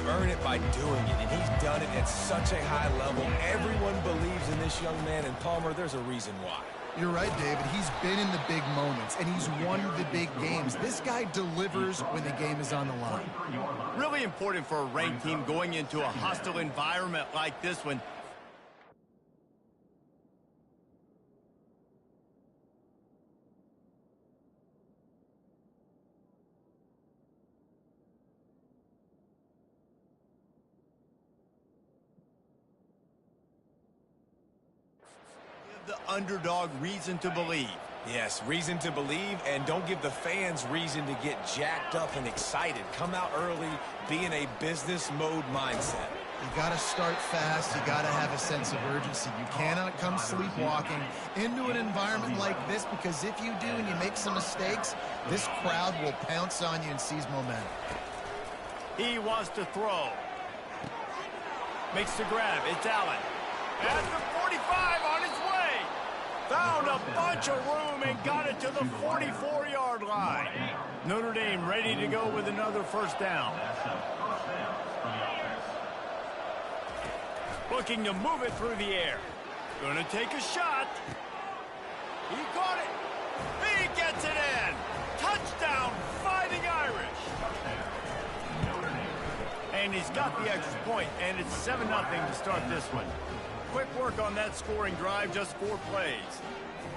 earn it by doing it, and he's done it at such a high level. Everyone believes in this young man, and Palmer, there's a reason why. You're right, David. He's been in the big moments, and he's won the big games. This guy delivers when the game is on the line. Really important for a ranked team going into a hostile environment like this one. The underdog reason to believe. Yes, reason to believe, and don't give the fans reason to get jacked up and excited. Come out early, be in a business mode mindset. You got to start fast. You got to have a sense of urgency. You cannot come sleepwalking into an environment like this, because if you do and you make some mistakes, this crowd will pounce on you and seize momentum. He wants to throw. Makes the grab. It's Allen. At the 45 on his way. Found a bunch of room and got it to the 44-yard line. Notre Dame ready to go with another first down. Looking to move it through the air. Gonna take a shot. He caught it. He gets it in. Touchdown, Fighting Irish. And he's got the extra point, and it's 7-0 to start this one. Quick work on that scoring drive, just 4 plays.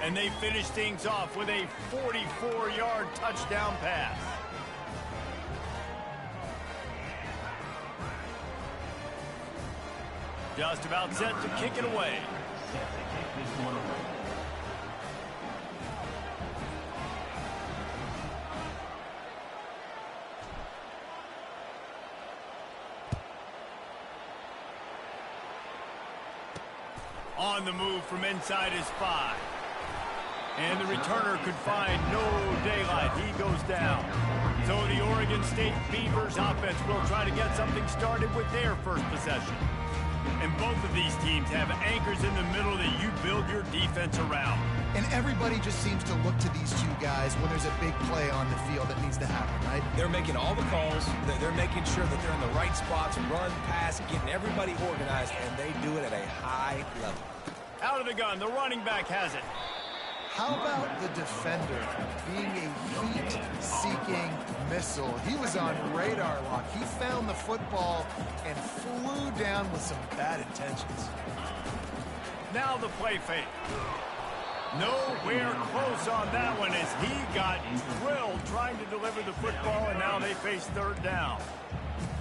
And they finish things off with a 44-yard touchdown pass. Just about set to kick it away. On the move from inside his 5. And the returner could find no daylight. He goes down. So the Oregon State Beavers offense will try to get something started with their first possession. And both of these teams have anchors in the middle that you build your defense around. And everybody just seems to look to these two guys when there's a big play on the field that needs to happen, right? They're making all the calls. They're making sure that they're in the right spots, run, pass, getting everybody organized, and they do it at a high level. Out of the gun, the running back has it. How about the defender being a heat-seeking missile? He was on radar lock. He found the football and flew down with some bad intentions. Now the play fake. Nowhere close on that one as he got drilled trying to deliver the football, and now they face third down.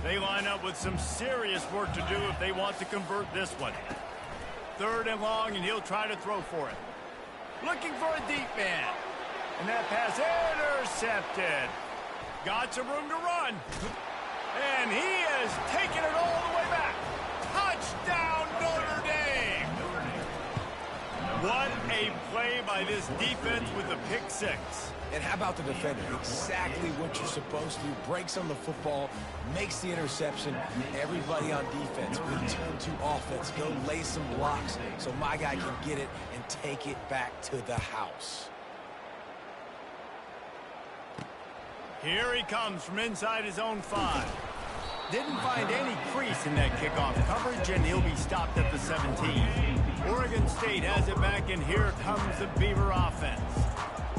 They line up with some serious work to do if they want to convert this one. 3rd and long, and he'll try to throw for it. Looking for a deep man. And that pass intercepted. Got some room to run. And he has taken it all the way back. Touchdown, Notre Dame. What a play by this defense with the pick 6. And how about the defender? Exactly what you're supposed to do. Breaks on the football, makes the interception. Everybody on defense, return to offense. Go lay some blocks so my guy can get it and take it back to the house. Here he comes from inside his own 5. Didn't find any crease in that kickoff coverage, and he'll be stopped at the 17. Oregon State has it back, and here comes the Beaver offense.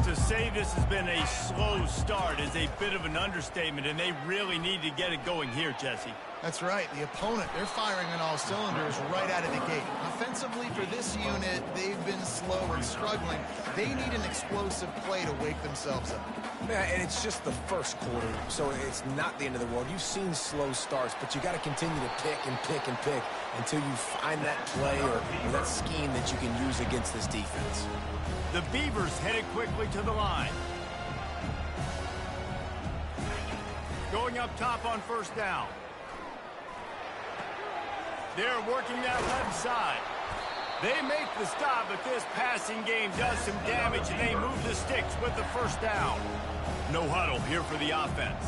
To say this has been a slow start is a bit of an understatement, and they really need to get it going here, Jesse. That's right. The opponent, they're firing on all cylinders right out of the gate. Offensively, for this unit, they've been slow and struggling. They need an explosive play to wake themselves up. Yeah, and it's just the first quarter, so it's not the end of the world. You've seen slow starts, but you got to continue to pick and pick and pick until you find that play or that scheme that you can use against this defense. The Beavers headed quickly to the line. Going up top on first down. They're working that left side. They make the stop, but this passing game does some damage, and they move the sticks with the first down. No huddle here for the offense.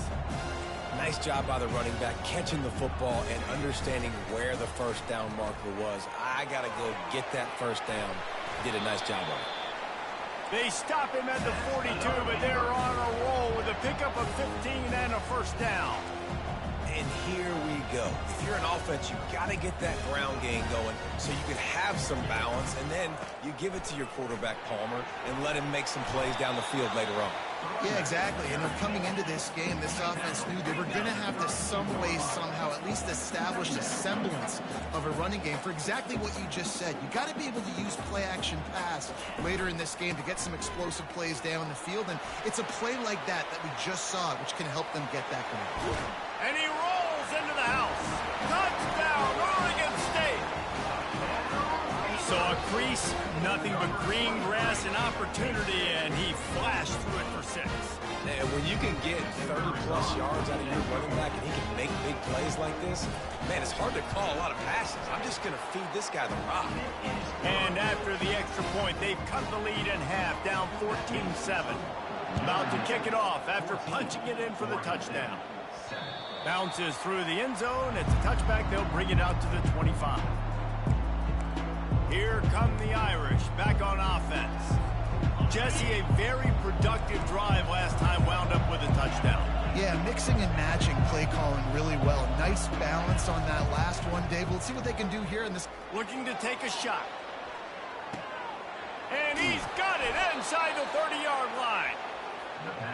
Nice job by the running back catching the football and understanding where the first down marker was. I got to go get that first down. Did a nice job of it. They stop him at the 42, but they're on a roll with a pickup of 15 and a first down. And here we go. If you're an offense, you got to get that ground game going so you can have some balance, and then you give it to your quarterback, Palmer, and let him make some plays down the field later on. Yeah, exactly. And coming into this game, this offense knew they were going to have to some way, somehow, at least establish a semblance of a running game for exactly what you just said. You got to be able to use play-action pass later in this game to get some explosive plays down the field. And it's a play like that we just saw, which can help them get that going. And he rolls into the house. Touchdown, Oregon State. Saw a crease, nothing but green grass and opportunity, and he flashed through it for 6. And when you can get 30-plus yards out of your running back and he can make big plays like this, man, it's hard to call a lot of passes. I'm just going to feed this guy the rock. And after the extra point, they've cut the lead in half, down 14-7. About to kick it off after punching it in for the touchdown. Bounces through the end zone. It's a touchback. They'll bring it out to the 25. Here come the Irish back on offense. Jesse, a very productive drive last time, wound up with a touchdown. Yeah, mixing and matching play calling really well. Nice balance on that last one, Dave. Let's see what they can do here in this. Looking to take a shot. And he's got it inside the 30-yard line.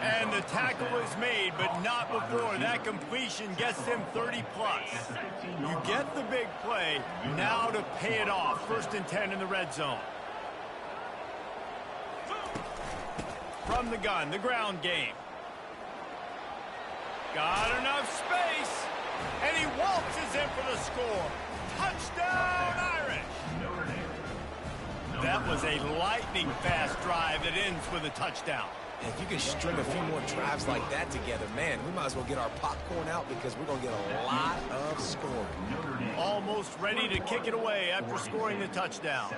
And the tackle is made, but not before that completion gets them 30-plus. You get the big play, now to pay it off. 1st and 10 in the red zone. From the gun, the ground game. Got enough space, and he waltzes in for the score. Touchdown, Irish! That was a lightning-fast drive that ends with a touchdown. If you can string a few more drives like that together, man, we might as well get our popcorn out because we're going to get a lot of scoring. Almost ready to kick it away after scoring the touchdown.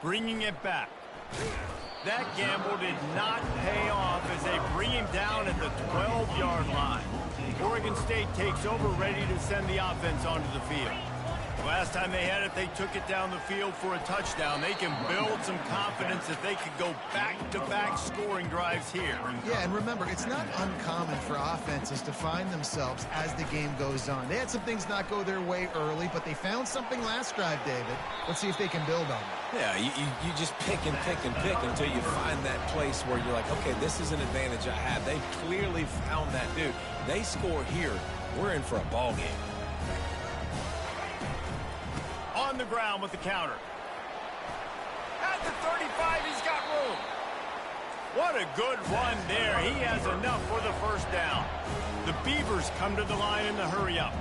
Bringing it back. That gamble did not pay off as they bring him down at the 12-yard line. Oregon State takes over, ready to send the offense onto the field. Last time they had it, they took it down the field for a touchdown. They can build some confidence that they could go back-to-back scoring drives here. Yeah, and remember, it's not uncommon for offenses to find themselves as the game goes on. They had some things not go their way early, but they found something last drive, David. Let's see if they can build on it. Yeah, you just pick and pick and pick until you find that place where you're like, okay, this is an advantage I have. They clearly found that, dude. They score here, we're in for a ball game. On the ground with the counter. At the 35, he's got room. What a good run there. He has enough for the 1st down. The Beavers come to the line in the hurry-up.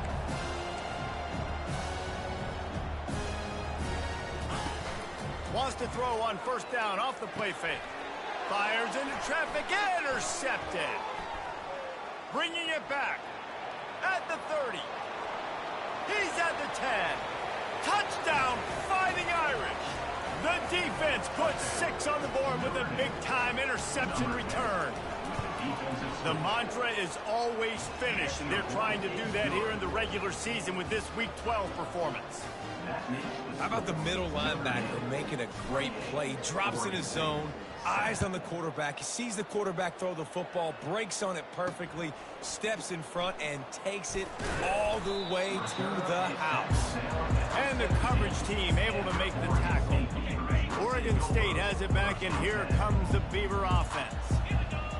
Wants to throw on 1st down off the play fake. Fires into traffic. Intercepted. Bringing it back. At the 30. He's at the 10. Touchdown, Fighting Irish. The defense puts 6 on the board with a big-time interception return. The mantra is always finish, and they're trying to do that here in the regular season with this Week 12 performance. How about the middle linebacker making a great play? Drops in his zone, eyes on the quarterback. He sees the quarterback throw the football, breaks on it perfectly, steps in front, and takes it all the way to the house. And the coverage team able to make the tackle. Oregon State has it back, and here comes the Beaver offense.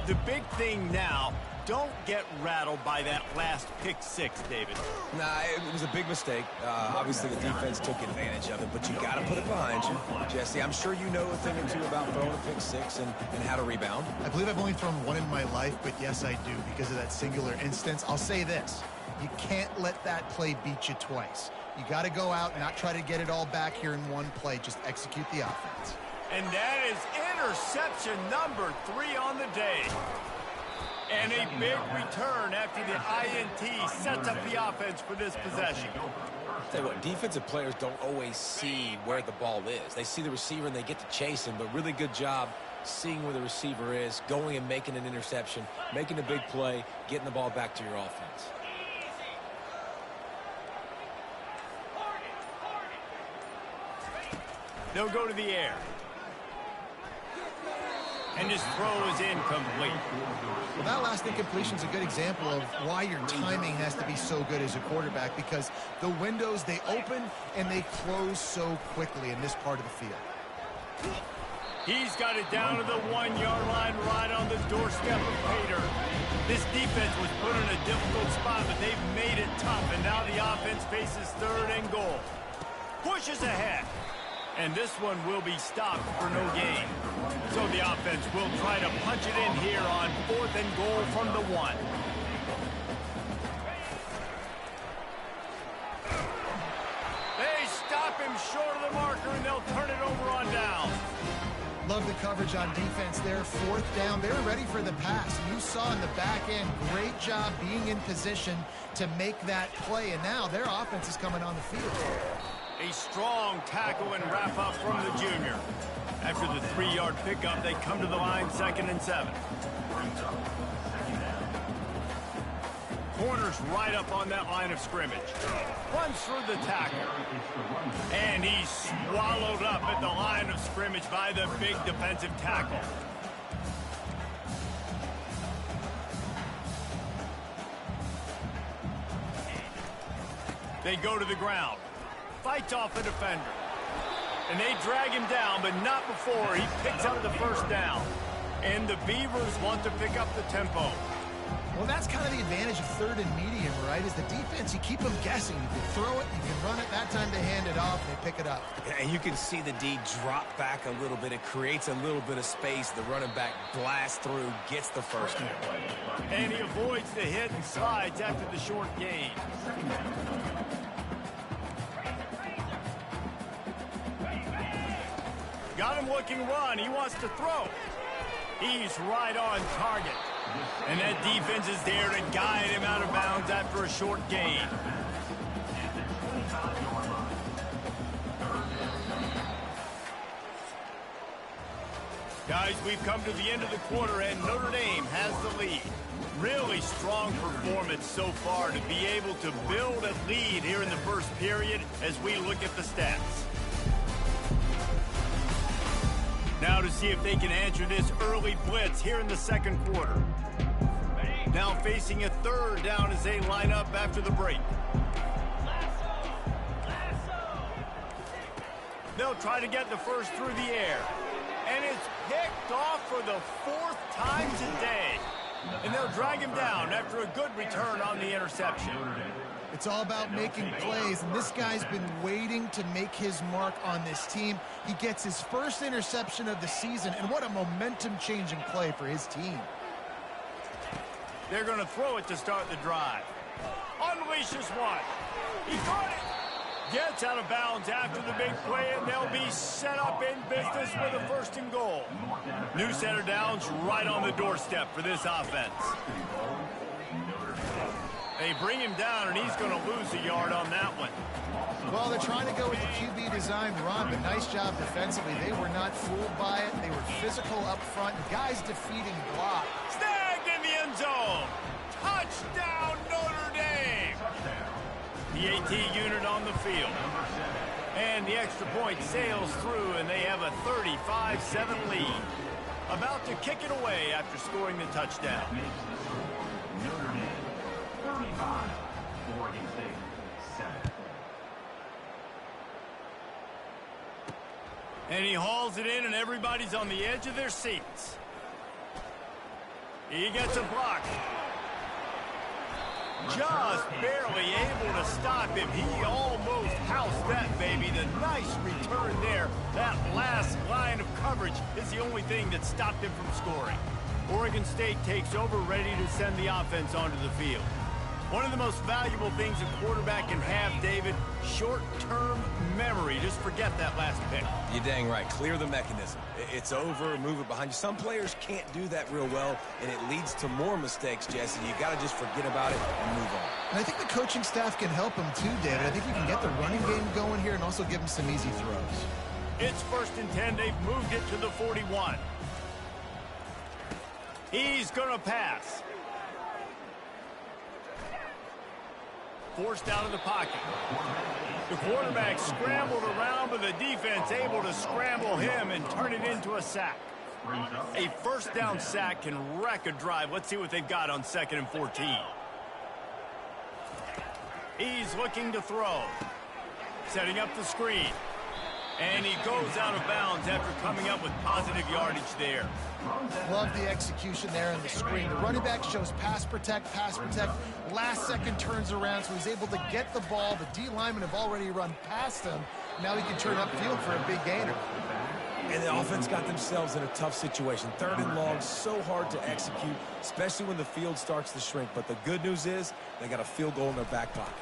The big thing now, don't get rattled by that last pick-6, David. Nah, it was a big mistake. Obviously, the defense took advantage of it, but you got to put it behind you. Jesse, I'm sure you know a thing or two about throwing a pick-6 and how to rebound. I believe I've only thrown one in my life, but yes, I do because of that singular instance. I'll say this. You can't let that play beat you twice. You got to go out and not try to get it all back here in one play. Just execute the offense. And that is interception number 3 on the day. And a big return after the INT sets up the offense for this possession. Tell you what, defensive players don't always see where the ball is. They see the receiver and they get to chase him, but really good job seeing where the receiver is, going and making an interception, making a big play, getting the ball back to your offense. They'll go to the air. And his throw is incomplete. Well, that last incompletion is a good example of why your timing has to be so good as a quarterback, because the windows, they open and they close so quickly in this part of the field. He's got it down to the 1-yard line right on the doorstep of Pater. This defense was put in a difficult spot, but they've made it tough, and now the offense faces 3rd and goal. Pushes ahead. And this one will be stopped for no gain. So the offense will try to punch it in here on 4th and goal from the 1. They stop him short of the marker, and they'll turn it over on down. Love the coverage on defense there. 4th down. They're ready for the pass. You saw in the back end, great job being in position to make that play. And now their offense is coming on the field. A strong tackle and wrap up from the junior. After the 3-yard pickup, they come to the line 2nd and 7. Corner's right up on that line of scrimmage. Runs through the tackle. And he's swallowed up at the line of scrimmage by the big defensive tackle. They go to the ground. Fights off a defender. And they drag him down, but not before he picks up the 1st down. And the Beavers want to pick up the tempo. Well, that's kind of the advantage of 3rd and medium, right? Is the defense, you keep them guessing. You can throw it, you can run it. That time they hand it off, and they pick it up. And you can see the D drop back a little bit. It creates a little bit of space. The running back blasts through, gets the 1st one. And he avoids the hit and slides after the short gain. Got him looking run. He wants to throw. He's right on target. And that defense is there to guide him out of bounds after a short gain. Guys, we've come to the end of the quarter, and Notre Dame has the lead. Really strong performance so far to be able to build a lead here in the 1st period as we look at the stats. Now to see if they can answer this early blitz here in the 2nd quarter. Now facing a 3rd down as they line up after the break. They'll try to get the 1st through the air. And it's picked off for the 4th time today. And they'll drag him down after a good return on the interception. It's all about making plays, and this guy's been waiting to make his mark on this team. He gets his 1st interception of the season, and what a momentum-changing play for his team. They're going to throw it to start the drive. Unleashes one. He caught it. Gets out of bounds after the big play, and they'll be set up in business with a 1st and goal. New center downs right on the doorstep for this offense. They bring him down, and he's going to lose a yard on that one. Well, they're trying to go with the QB design run, but nice job defensively. They were not fooled by it. They were physical up front. Guys defeating block. Snagged in the end zone. Touchdown, Notre Dame. The AT unit on the field. And the extra point sails through, and they have a 35-7 lead. About to kick it away after scoring the touchdown. Notre Dame, 35, Oregon State, 7. And he hauls it in, and everybody's on the edge of their seats. He gets a block. Just barely able to stop him. He almost housed that baby. The nice return there. That last line of coverage is the only thing that stopped him from scoring. Oregon State takes over, ready to send the offense onto the field. One of the most valuable things a quarterback can have, David, short-term memory. Just forget that last pick. You're dang right. Clear the mechanism. It's over, move it behind you. Some players can't do that real well, and it leads to more mistakes, Jesse. You got to just forget about it and move on. And I think the coaching staff can help him too, David. I think you can get the running game going here and also give him some easy throws. It's 1st and 10. They've moved it to the 41. He's going to pass. Forced out of the pocket. The quarterback scrambled around, but the defense able to scramble him and turn it into a sack. A first down sack can wreck a drive. Let's see what they've got on 2nd and 14. He's looking to throw. Setting up the screen. And he goes out of bounds after coming up with positive yardage there. Love the execution there in the screen. The running back shows pass protect, pass protect. Last second turns around, so he's able to get the ball. The D linemen have already run past him. Now he can turn upfield for a big gainer. And the offense got themselves in a tough situation. 3rd and long, so hard to execute, especially when the field starts to shrink. But the good news is they got a field goal in their back pocket.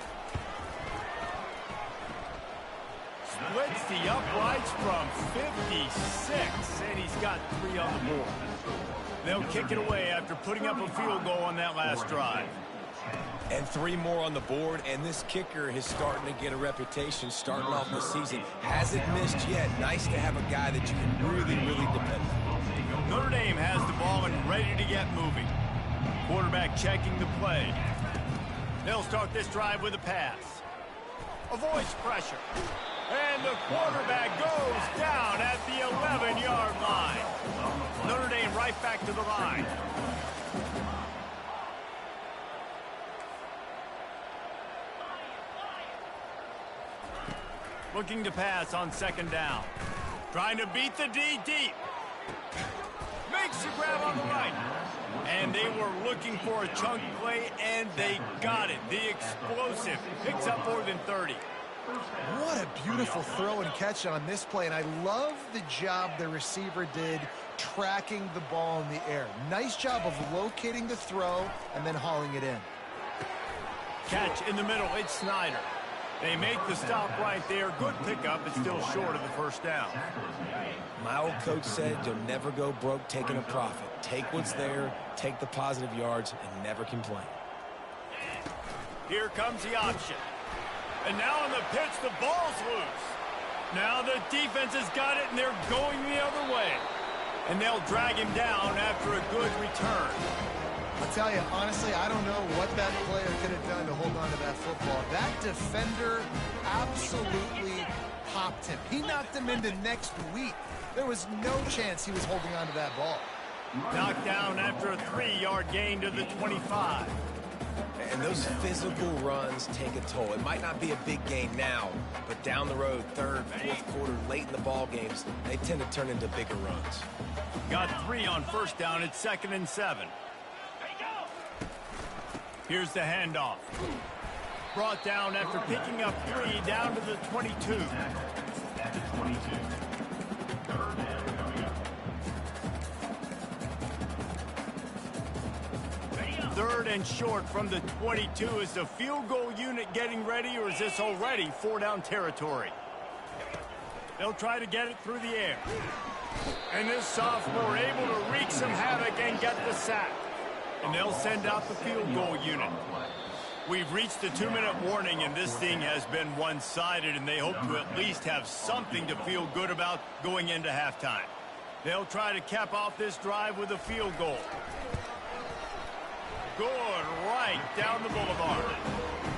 Splits the uprights from 56, and he's got 3 on the board. They'll kick it away after putting up a field goal on that last drive. And 3 more on the board, and this kicker is starting to get a reputation starting off the season. Hasn't missed yet. Nice to have a guy that you can really, really depend on. Notre Dame has the ball and ready to get moving. Quarterback checking the play. They'll start this drive with a pass. Avoids pressure. And the quarterback goes down at the 11-yard line. Notre Dame right back to the line. Looking to pass on 2nd down. Trying to beat the D deep. Makes the grab on the right. And they were looking for a chunk play, and they got it. The explosive picks up more than 30. What a beautiful throw and catch on this play, and I love the job the receiver did tracking the ball in the air. Nice job of locating the throw and then hauling it in. Catch in the middle, it's Snyder. They make the stop right there. Good pickup, but still short of the first down. My old coach said you'll never go broke taking a profit. Take what's there, take the positive yards, and never complain. Here comes the option. And now on the pitch, the ball's loose. Now the defense has got it, and they're going the other way. And they'll drag him down after a good return. I'll tell you, honestly, I don't know what that player could have done to hold on to that football. That defender absolutely popped him. He knocked him into next week. There was no chance he was holding on to that ball. Knocked down after a 3-yard gain to the 25. And those physical runs take a toll. It might not be a big gain now, but down the road, 3rd, 4th quarter, late in the ball games, they tend to turn into bigger runs. Got 3 on 1st down at 2nd and 7. Here's the handoff. Brought down after picking up 3 down to the 22. 3rd and short from the 22. Is the field goal unit getting ready, or is this already 4-down territory? They'll try to get it through the air. And this sophomore able to wreak some havoc and get the sack. And they'll send out the field goal unit. We've reached the 2-minute warning, and this thing has been one-sided, and they hope to at least have something to feel good about going into halftime. They'll try to cap off this drive with a field goal. Good right down the boulevard.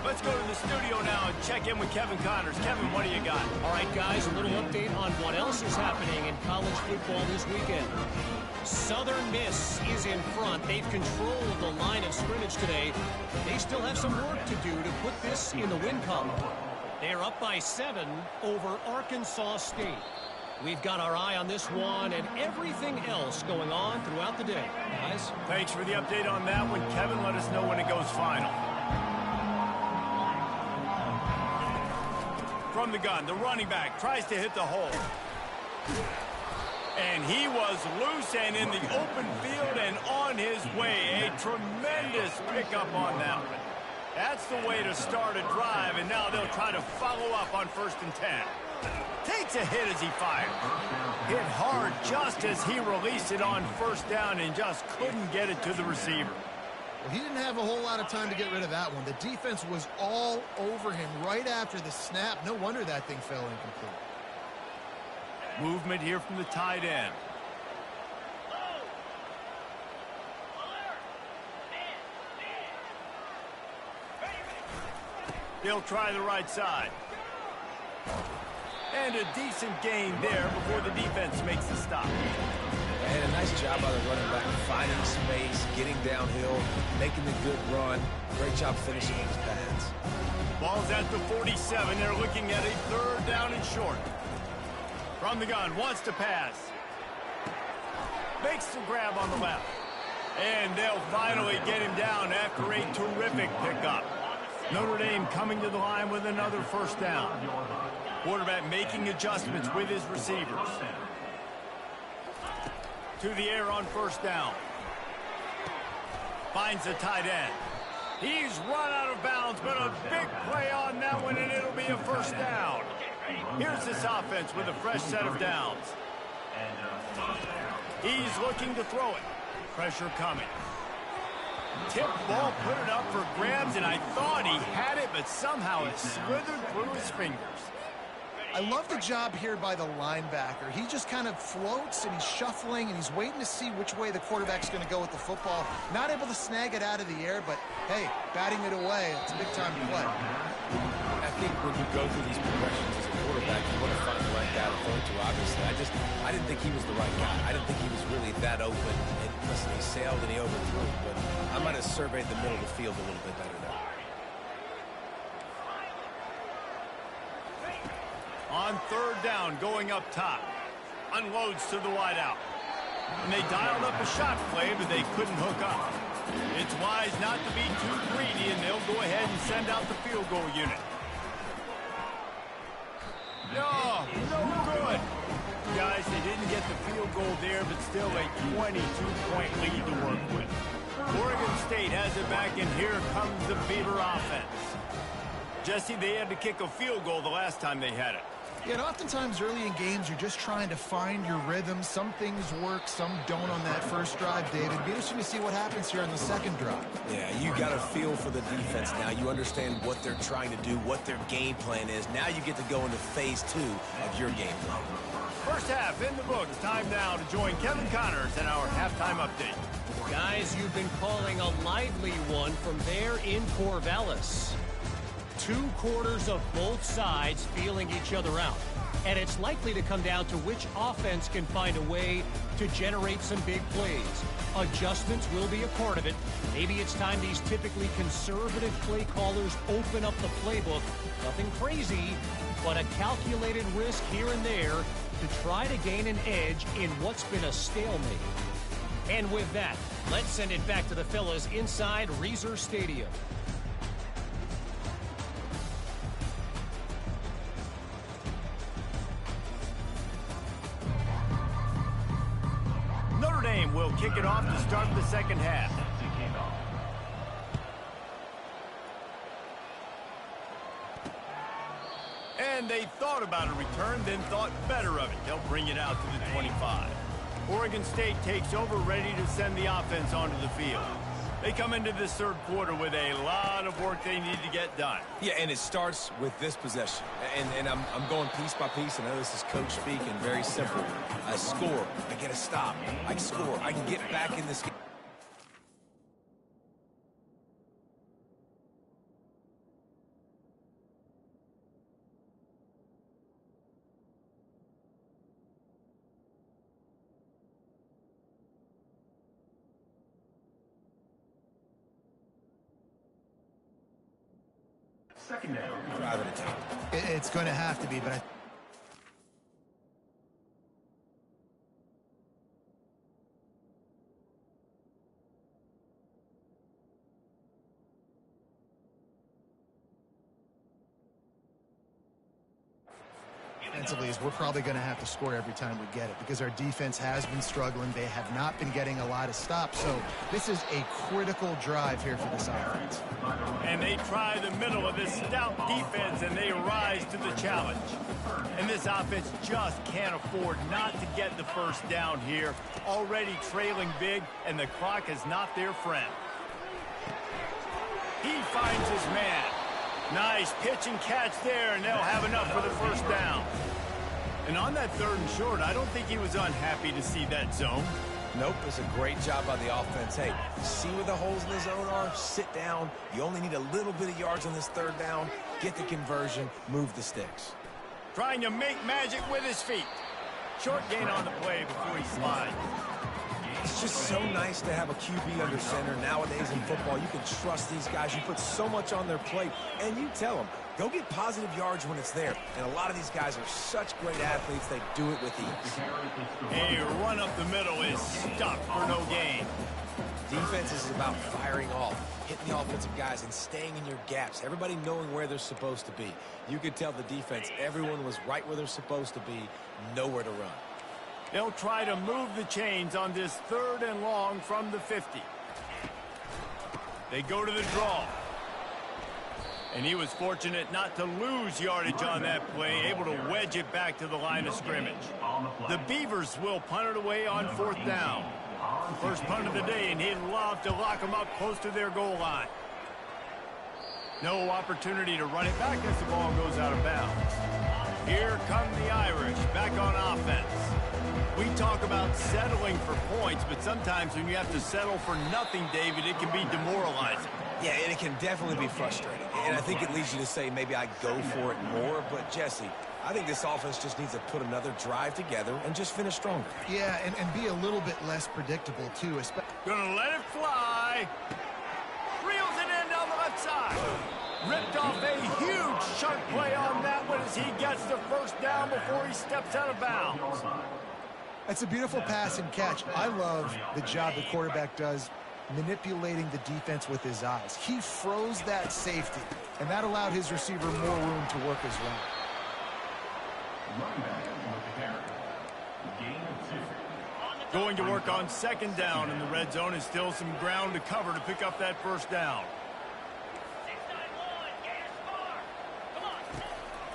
Let's go to the studio now and check in with Kevin Connors. Kevin, what do you got? All right, guys, a little update on what else is happening in college football this weekend. Southern Miss is in front. They've controlled the line of scrimmage today. They still have some work to do to put this in the win column. They're up by 7 over Arkansas State. We've got our eye on this one and everything else going on throughout the day. Guys? Thanks for the update on that one, Kevin. Let us know when it goes final. From the gun, the running back tries to hit the hole. And he was loose and in the open field and on his way. A tremendous pickup on that one. That's the way to start a drive, and now they'll try to follow up on 1st and 10. Takes a hit as he fired. Hit hard just as he released it on 1st down and just couldn't get it to the receiver. Well, he didn't have a whole lot of time to get rid of that one. The defense was all over him right after the snap. No wonder that thing fell incomplete. Movement here from the tight end. They'll try the right side. And a decent gain there before the defense makes the stop. And a nice job by the running back, finding space, getting downhill, making the good run. Great job finishing with his pads. Ball's at the 47. They're looking at a 3rd down and short. From the gun, wants to pass. Makes the grab on the left. And they'll finally get him down after a terrific pickup. Notre Dame coming to the line with another 1st down. Quarterback making adjustments with his receivers. To the air on 1st down. Finds the tight end. He's run out of bounds, but a big play on that one, and it'll be a 1st down. Here's this offense with a fresh set of downs. He's looking to throw it. Pressure coming. Tip ball, put it up for grabs, and I thought he had it, but somehow it slithered through his fingers. I love the job here by the linebacker. He just kind of floats, and he's shuffling, and he's waiting to see which way the quarterback's going to go with the football. Not able to snag it out of the air, but, hey, batting it away, it's a big-time play. I think when you go through these progressions as a quarterback, you want to find the right guy to throw to, obviously. I didn't think he was the right guy. I didn't think he was really that open. And listen, he sailed and he overthrew, but I might have surveyed the middle of the field a little bit better now. On 3rd down, going up top. Unloads to the wideout. And they dialed up a shot play, but they couldn't hook up. It's wise not to be too greedy, and they'll go ahead and send out the field goal unit. No good. Guys, they didn't get the field goal there, but still a 22-point lead to work with. Oregon State has it back, and here comes the Beaver offense. Jesse, they had to kick a field goal the last time they had it. Yeah, and oftentimes early in games, you're just trying to find your rhythm. Some things work, some don't on that first drive, David. It'd be interesting to see what happens here on the 2nd drive. Yeah, you got a feel for the defense now. You understand what they're trying to do, what their game plan is. Now you get to go into phase 2 of your game plan. First half in the books. Time now to join Kevin Connors in our halftime update. Guys, you've been calling a lively one from there in Corvallis. 2 quarters of both sides feeling each other out. And it's likely to come down to which offense can find a way to generate some big plays. Adjustments will be a part of it. Maybe it's time these typically conservative play callers open up the playbook. Nothing crazy, but a calculated risk here and there to try to gain an edge in what's been a stalemate. And with that, let's send it back to the fellas inside Reser Stadium. Notre Dame will kick it off to start the 2nd half. And they thought about a return, then thought better of it. They'll bring it out to the 25. Oregon State takes over, ready to send the offense onto the field. They come into this 3rd quarter with a lot of work they need to get done. Yeah, and it starts with this possession. And I'm going piece by piece. I know this is coach speak and very simple. I score. I get a stop. I score. I can get back in this game. Second down. Drive at a time. It's going to have to be, but defensively is we're probably going to have to score every time we get it because our defense has been struggling. They have not been getting a lot of stops. So this is a critical drive here for this offense. And they try the middle of this stout defense, and they rise to the challenge. And this offense just can't afford not to get the first down here. Already trailing big, and the clock is not their friend. He finds his man. Nice pitch and catch there, and they'll have enough for the first down. And on that 3rd and short, I don't think he was unhappy to see that zone. Nope, it's a great job by the offense. Hey, see where the holes in the zone are? Sit down. You only need a little bit of yards on this 3rd down. Get the conversion. Move the sticks. Trying to make magic with his feet. Short gain on the play before he slides. It's just so nice to have a QB under center. Nowadays in football, you can trust these guys. You put so much on their plate, and you tell them, go get positive yards when it's there. And a lot of these guys are such great athletes, they do it with ease. A run up the middle is stuck for no gain. Defense is about firing off, hitting the offensive guys, and staying in your gaps. Everybody knowing where they're supposed to be. You could tell the defense, everyone was right where they're supposed to be, nowhere to run. They'll try to move the chains on this 3rd and long from the 50. They go to the draw. And he was fortunate not to lose yardage on that play, able to wedge it back to the line of scrimmage. The Beavers will punt it away on 4th down. First punt of the day, and he'd love to lock them up close to their goal line. No opportunity to run it back as the ball goes out of bounds. Here come the Irish back on offense. We talk about settling for points, but sometimes when you have to settle for nothing, David, it can be demoralizing. Yeah, and it can definitely be frustrating. And I think it leads you to say maybe I go for it more. But, Jesse, I think this offense just needs to put another drive together and just finish stronger. Yeah, and be a little bit less predictable, too. Gonna let it fly. Reels it in down the left side. Ripped off a huge chunk play on that one as he gets the first down before he steps out of bounds. It's a beautiful pass and catch. I love the job the quarterback does manipulating the defense with his eyes. He froze that safety, and that allowed his receiver more room to work his route. Going to work on 2nd down in the red zone, and still some ground to cover to pick up that first down.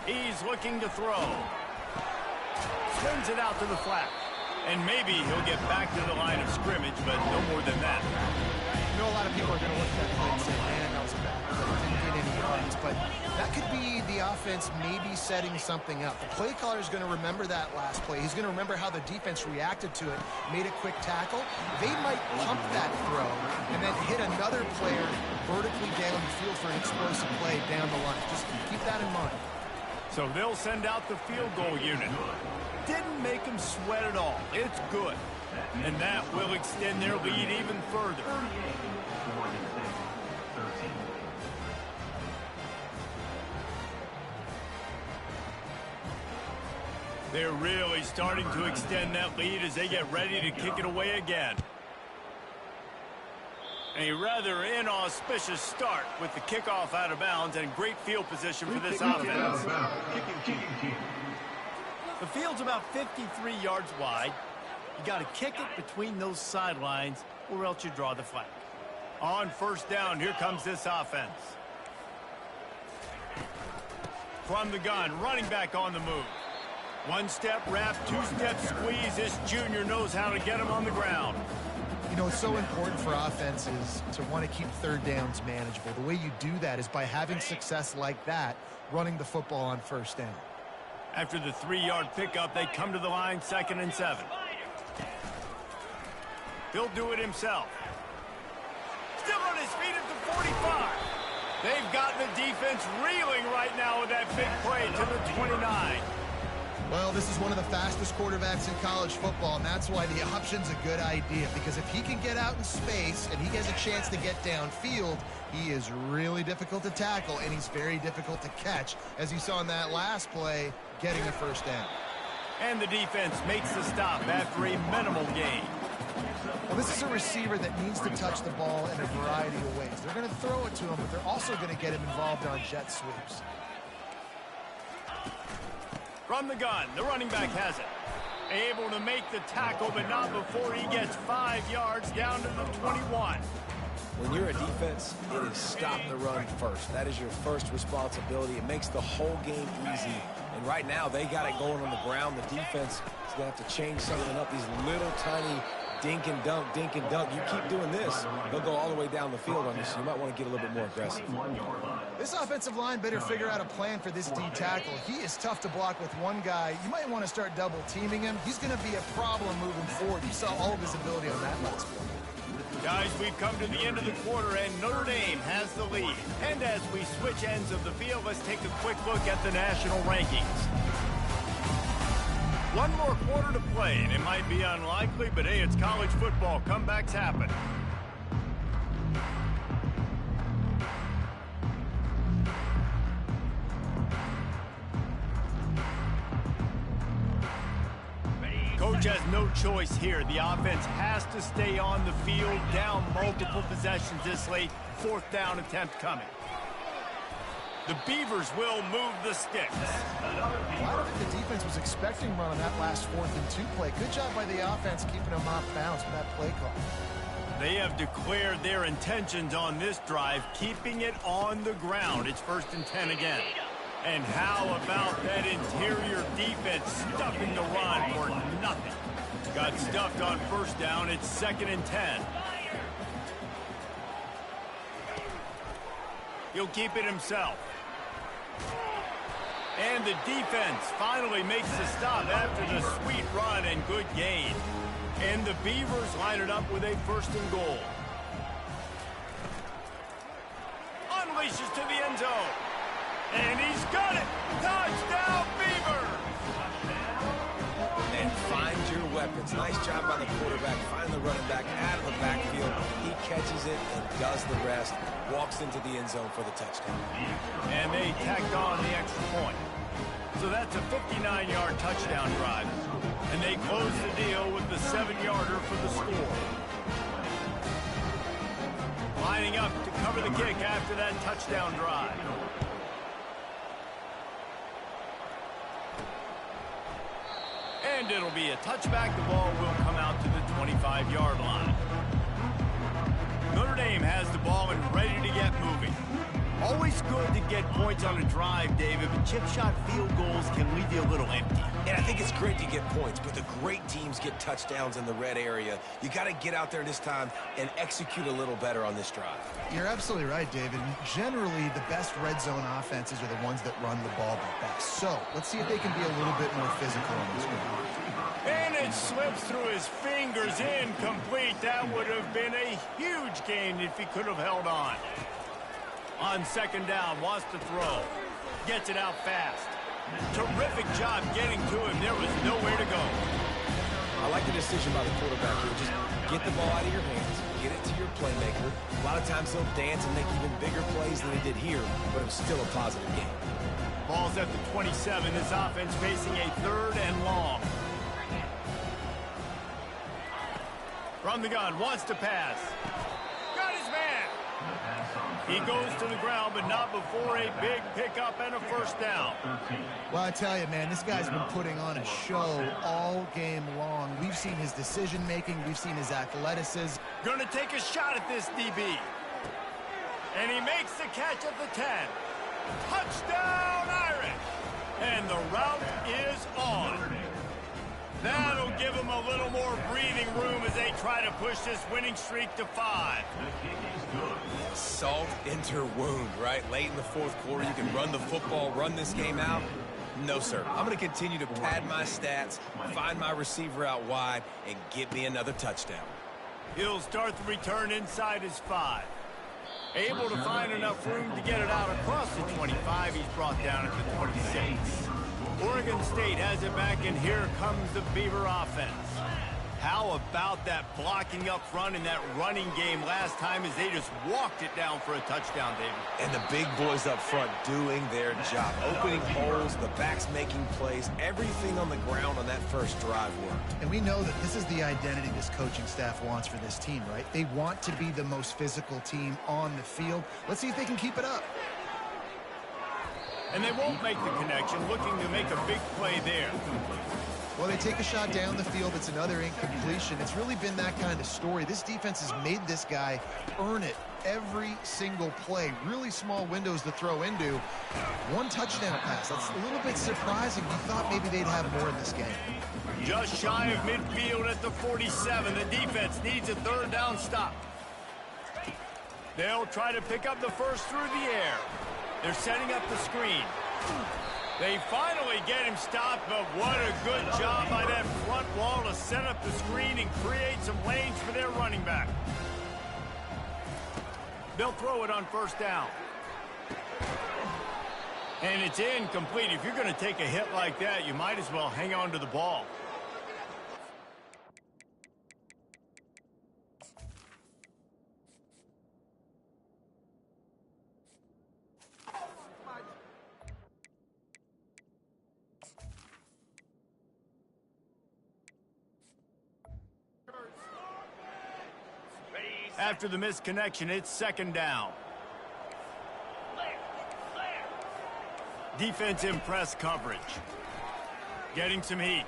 He's looking to throw. Swings it out to the flat. And maybe he'll get back to the line of scrimmage, but no more than that. You know, a lot of people are going to look at that play and say, man, that was bad, but it didn't get any yards. But that could be the offense maybe setting something up. The play caller is going to remember that last play. He's going to remember how the defense reacted to it, made a quick tackle. They might pump that throw and then hit another player vertically down the field for an explosive play down the line. Just keep that in mind. So they'll send out the field goal unit. Didn't make them sweat at all. It's good. And that will extend their lead even further. They're really starting to extend that lead as they get ready to kick it away again. A rather inauspicious start with the kickoff out of bounds and great field position for this offense. The field's about 53 yards wide. You got to kick it between those sidelines or else you draw the flag. On 1st down, here comes this offense. From the gun, running back on the move. 1-step wrap, 2-step squeeze. This junior knows how to get him on the ground. You know, it's so important for offenses to want to keep 3rd downs manageable. The way you do that is by having success like that, running the football on 1st down. After the 3-yard pickup, they come to the line 2nd and 7. He'll do it himself. Still on his feet at the 45. They've got the defense reeling right now with that big play to the 29. Well, this is one of the fastest quarterbacks in college football, and that's why the option's a good idea, because if he can get out in space and he has a chance to get downfield, he is really difficult to tackle, and he's very difficult to catch, as you saw in that last play, getting a 1st down. And the defense makes the stop after a minimal gain. Well, this is a receiver that needs to touch the ball in a variety of ways. They're going to throw it to him, but they're also going to get him involved on jet sweeps. From the gun, the running back has it. Able to make the tackle, but not before he gets 5 yards down to the 21. When you're a defense, it is stop the run first. That is your first responsibility. It makes the whole game easy. And right now, they got it going on the ground. The defense is going to have to change something up. These little tiny dink and dunk, dink and dunk. You keep doing this, they'll go all the way down the field on you, so you might want to get a little bit more aggressive. This offensive line better figure out a plan for this D tackle. He is tough to block with one guy. You might want to start double teaming him. He's going to be a problem moving forward. You saw all of his ability on that last play. Guys, we've come to the end of the quarter, and Notre Dame has the lead. And as we switch ends of the field, let's take a quick look at the national rankings. One more quarter to play, and it might be unlikely, but hey, it's college football. Comebacks happen. Coach has no choice here. The offense has to stay on the field, down multiple possessions this late. 4th down attempt coming. The Beavers will move the sticks. Well, I don't think the defense was expecting run on that last 4th and 2 play. Good job by the offense keeping them off bounds with that play call. They have declared their intentions on this drive, keeping it on the ground. It's 1st and 10 again. And how about that interior defense stuffing the run for nothing? Got stuffed on 1st down. It's 2nd and 10. He'll keep it himself. And the defense finally makes the stop after the sweet run and good gain. And the Beavers line it up with a 1st and goal. Unleashes to the end zone. And he's got it! Touchdown, Beavers! And find your weapons. Nice job by the quarterback. Find the running back out of the backfield. He catches it and does the rest. Walks into the end zone for the touchdown. And they tacked on the extra point. So that's a 59-yard touchdown drive. And they close the deal with the 7-yarder for the score. Lining up to cover the kick after that touchdown drive. And it'll be a touchback. The ball will come out to the 25-yard line. Notre Dame has the ball and ready to get moving. Always good to get points on a drive, David, but chip shot field goals can leave you a little empty. And I think it's great to get points, but the great teams get touchdowns in the red area. You got to get out there this time and execute a little better on this drive. You're absolutely right, David. Generally, the best red zone offenses are the ones that run the ball the best. So let's see if they can be a little bit more physical on this one. And it slips through his fingers, incomplete. That would have been a huge gain if he could have held on. On 2nd down, wants to throw. Gets it out fast. Terrific job getting to him. There was nowhere to go. I like the decision by the quarterback here. Just get the ball out of your hands, get it to your playmaker. A lot of times he'll dance and make even bigger plays than he did here, but it was still a positive game. Ball's at the 27. This offense facing a 3rd and long. From the gun, wants to pass. Got his man. He goes to the ground, but not before a big pickup and a 1st down. Well, I tell you, man, this guy's been putting on a show all game long. We've seen his decision-making. We've seen his athleticism. Going to take a shot at this DB. And he makes the catch at the 10. Touchdown, Irish! And the route is on. That'll give them a little more breathing room as they try to push this winning streak to 5. Salt into wound, right? Late in the 4th quarter, you can run the football, run this game out. No, sir. I'm going to continue to pad my stats, find my receiver out wide, and get me another touchdown. He'll start the return inside his 5. Able to find enough room to get it out across the 25. He's brought down at the 26. Oregon State has it back, and here comes the Beaver offense. How about that blocking up front in that running game last time as they just walked it down for a touchdown, David? And the big boys up front doing their job. Opening holes, the backs making plays, everything on the ground on that first drive worked. And we know that this is the identity this coaching staff wants for this team, right? They want to be the most physical team on the field. Let's see if they can keep it up. And they won't make the connection, looking to make a big play there. Well, they take a shot down the field. It's another incompletion. It's really been that kind of story. This defense has made this guy earn it every single play. Really small windows to throw into. 1 touchdown pass. That's a little bit surprising. We thought maybe they'd have more in this game. Just shy of midfield at the 47. The defense needs a 3rd down stop. They'll try to pick up the first through the air. They're setting up the screen. They finally get him stopped, but what a good job by that front wall to set up the screen and create some lanes for their running back. They'll throw it on 1st down. And it's incomplete. If you're going to take a hit like that, you might as well hang on to the ball. After the misconnection, it's second down. Defense in press coverage. Getting some heat.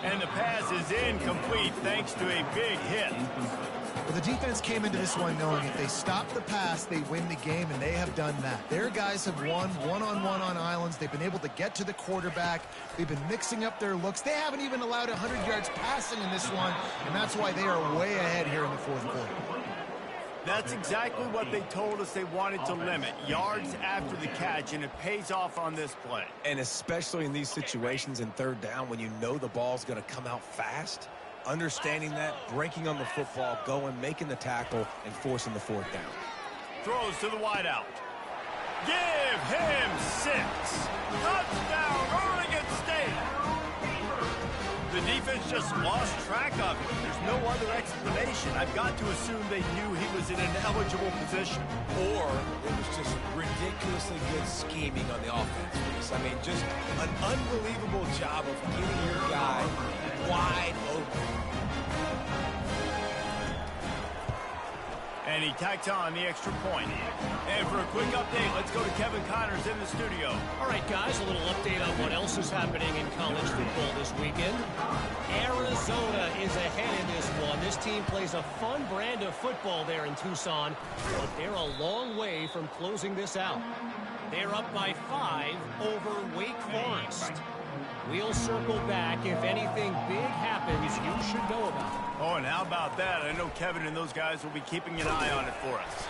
And the pass is incomplete thanks to a big hit. Well, the defense came into this one knowing if they stop the pass, they win the game, and they have done that. Their guys have won one-on-one on islands. They've been able to get to the quarterback. They've been mixing up their looks. They haven't even allowed 100 yards passing in this one, and that's why they are way ahead here in the fourth quarter. That's exactly what they told us they wanted to limit, yards after the catch, and it pays off on this play. And especially in these situations in third down when you know the ball's going to come out fast, understanding that, breaking on the football, going, making the tackle, and forcing the fourth down. Throws to the wideout. Give him 6. Touchdown, Oregon State. The defense just lost track of him. There's no other explanation. I've got to assume they knew he was in an eligible position. Or it was just ridiculously good scheming on the offense. I mean, just an unbelievable job of getting your guy wide open. And he tacks on the extra point. And for a quick update, let's go to Kevin Connors in the studio. All right, guys, a little update on what else is happening in college football this weekend. Arizona is ahead in this one. This team plays a fun brand of football there in Tucson, but they're a long way from closing this out. They're up by 5 over Wake Forest. We'll circle back. If anything big happens, you should know about it. Oh, and how about that? I know Kevin and those guys will be keeping an eye on it for us.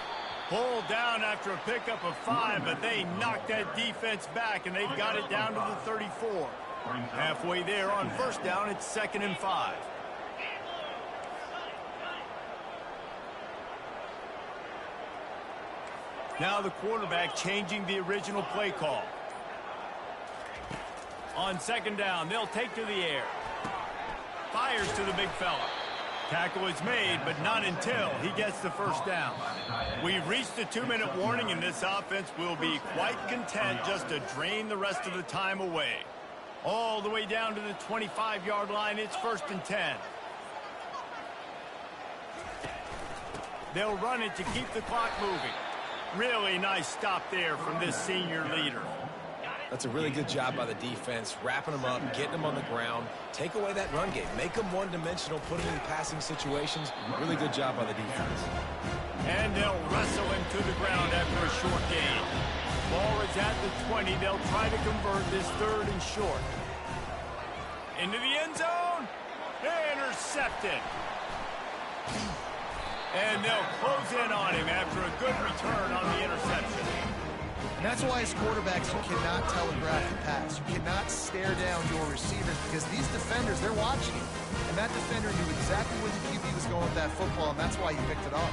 Pulled down after a pickup of 5, but they knocked that defense back, and they've got it down to the 34. Halfway there on first down, it's 2nd and 5. Now the quarterback changing the original play call. On 2nd down, they'll take to the air. Fires to the big fella. Tackle is made, but not until he gets the first down. We've reached the 2-minute warning, and this offense will be quite content just to drain the rest of the time away. All the way down to the 25-yard line, it's 1st and 10. They'll run it to keep the clock moving. Really nice stop there from this senior leader. That's a really good job by the defense, wrapping them up, getting them on the ground, take away that run game, make them one-dimensional, put them in passing situations. Really good job by the defense. And they'll wrestle him to the ground after a short gain. Ball is at the 20. They'll try to convert this 3rd and short. Into the end zone. Intercepted. And they'll close in on him after a good return on the interception. And that's why as quarterbacks, you cannot telegraph the pass. You cannot stare down your receivers because these defenders, they're watching you. And that defender knew exactly where the QB was going with that football, and that's why he picked it off.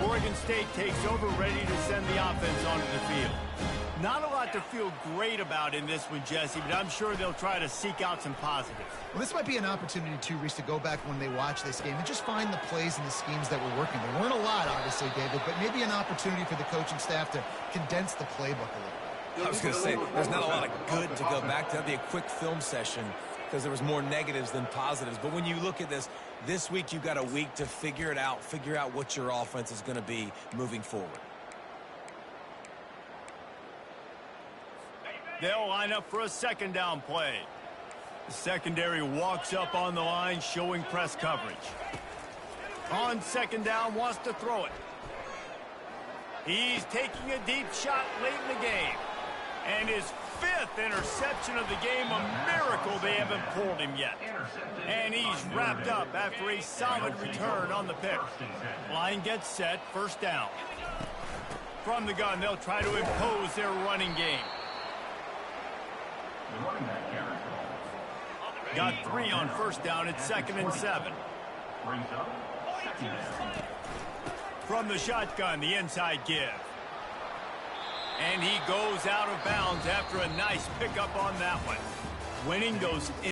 Oregon State takes over, ready to send the offense onto the field. Not a lot to feel great about in this one, Jesse, but I'm sure they'll try to seek out some positives. Well, this might be an opportunity, too, Reese, to go back when they watch this game and just find the plays and the schemes that were working. There weren't a lot, obviously, David, but maybe an opportunity for the coaching staff to condense the playbook a little bit. I was going to say, there's not a lot of good to go back to. That'd be a quick film session because there was more negatives than positives. But when you look at this week you've got a week to figure it out, figure out what your offense is going to be moving forward. They'll line up for a 2nd down play. The secondary walks up on the line, showing press coverage. On 2nd down, wants to throw it. He's taking a deep shot late in the game. And his 5th interception of the game, a miracle they haven't pulled him yet. And he's wrapped up after a solid return on the pick. Line gets set, 1st down. From the gun, they'll try to impose their running game. Got 3 on 1st down at 2nd and 7. From the shotgun, the inside give. And he goes out of bounds after a nice pickup on that one. Winning those